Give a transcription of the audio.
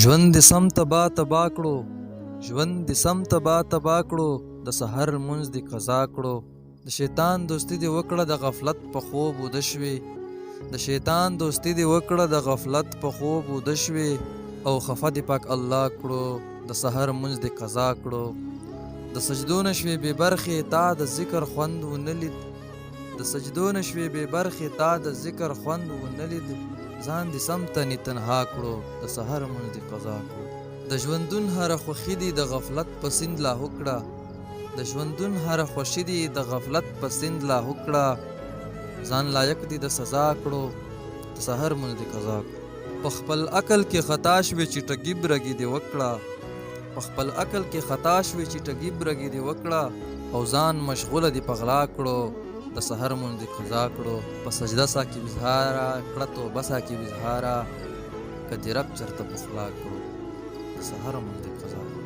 ژوند دې سم تبا تبا کړو، ژوند دې سم تبا تبا کړو، د سحر مونځ دې قضا کړو. د شیطان دوستي دې وکړه د غفلت په خوب وده شوې، د شیطان دوستي دې وکړه د غفلت په خوب وده شوې، او خفه دې پاک الله کړو، د سحر مونځ دې قضا کړو. د سجدو نه شوې بې برخې تا د ذکر خوند ونه لید، د سجدو نه شوې بې برخې تا د ذکر خوند ونه لید، ځان دې سم تنې تنها کړو، د سحر مونځ دې قضا کړو. د ژوندون هره خوښي دې د غفلت په سیند لاهو کړه، د ژوندون هره خوښي دې د غفلت په سیند لاهو کړه، ځان لایق دې د سزا کړو، د سحر مونځ دې قضا کړو. په خپل عقل کې خطا شوې چې ټګي برګي دې وکړه، په خپل عقل کې خطا شوې چې ټګي برګي دې وکړه، او ځان مشغوله دې په غلا کړو، د سحر مونځ دې قضا کړو. په سجده سا کې وزهاره کړه توبه سا کې وزهاره، که دې رب چرته پخلا کړو، د سحر مونځ دې قضا کړو.